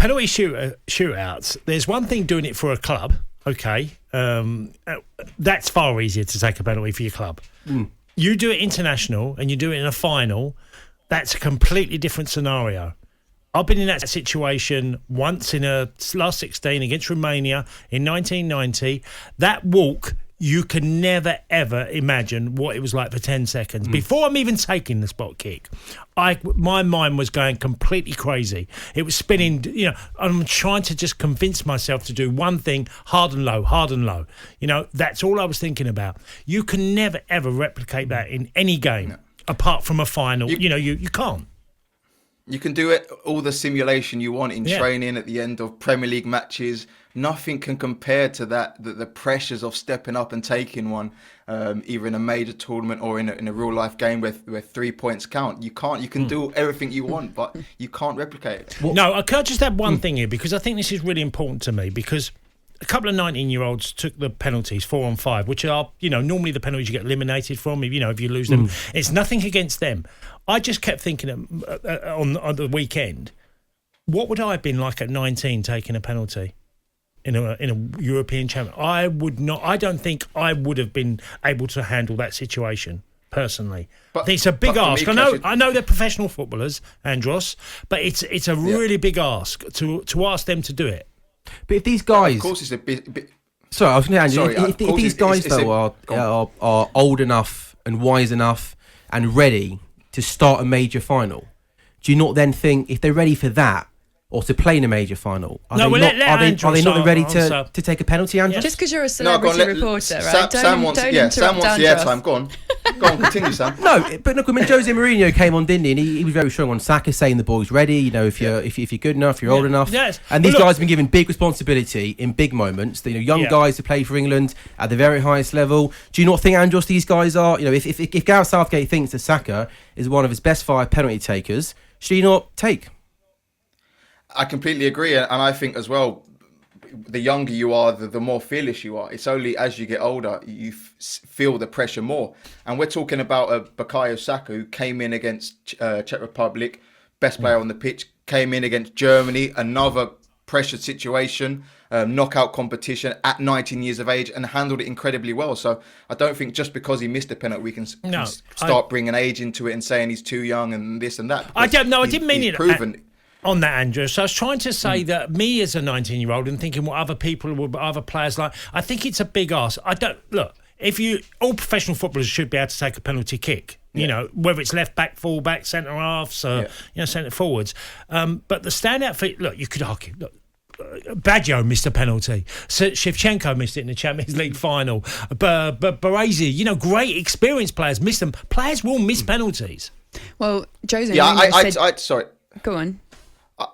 penalty shootouts, there's one thing doing it for a club, okay? That's far easier to take a penalty for your club. You do it international and you do it in a final, that's a completely different scenario. I've been in that situation once in a last 16 against Romania in 1990. That walk, you can never, ever imagine what it was like for 10 seconds. Before I'm even taking the spot kick, my mind was going completely crazy. It was spinning, I'm trying to just convince myself to do one thing, hard and low, hard and low. That's all I was thinking about. You can never, ever replicate that in any game, apart from a final. You can't. You can do it, all the simulation you want in training at the end of Premier League matches. Nothing can compare to that, the pressures of stepping up and taking one, either in a major tournament or in a real life game where 3 points count. You can do everything you want, but you can't replicate it. No, I can't just add one thing here, because I think this is really important to me, because a couple of 19-year-olds took the penalties 4 on 5, which are, normally the penalties you get eliminated from, if you lose them. It's nothing against them. I just kept thinking on the weekend, what would I have been like at 19 taking a penalty in a European champion? I don't think I would have been able to handle that situation personally. But it's a big ask. I know they're professional footballers, Andros, but it's a really big ask to ask them to do it. But if these guys, of course, it's a bit. Sorry, I was going to add, if these guys are old enough and wise enough and ready to start a major final, do you not then think, if they're ready for that or to play in a major final, are they not ready to take a penalty, Andrew? Just because you're a celebrity reporter, right? Sam wants the airtime. Go on, continue, Sam. No, but look, Jose Mourinho came on, didn't he? And he was very strong on Saka, saying the boy's ready. If you're good enough, you're old enough. Yes. And these guys have been given big responsibility in big moments. Young guys to play for England at the very highest level. Do you not think, Andros, these guys are? If Gareth Southgate thinks that Saka is one of his best 5 penalty takers, should he not take? I completely agree, and I think as well, the younger you are, the more fearless you are. It's only as you get older you feel the pressure more. And we're talking about a Bukayo Saka who came in against Czech Republic, best player on the pitch, came in against Germany, another pressured situation, knockout competition at 19 years of age, and handled it incredibly well. So I don't think just because he missed a penalty, we can start bringing age into it and saying he's too young and this and that. I didn't mean it. Proven on that, Andrew. So I was trying to say that me as a 19-year-old and thinking what other players like, I think it's a big ask. All professional footballers should be able to take a penalty kick. Whether it's left back, full back, centre halves, centre forwards. But the standout for you could argue. Baggio missed a penalty. Shevchenko missed it in the Champions League final. But Baresi, great experienced players miss them. Players will miss penalties. Well, Jose. Sorry. Go on.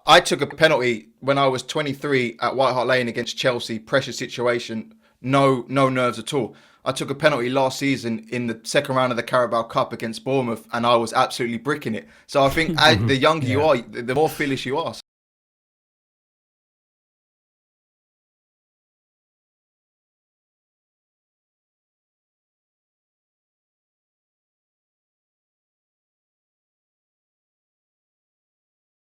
I took a penalty when I was 23 at White Hart Lane against Chelsea. Pressure situation, no nerves at all. I took a penalty last season in the second round of the Carabao Cup against Bournemouth, and I was absolutely bricking it. So I think the younger you are, the more fearless you are.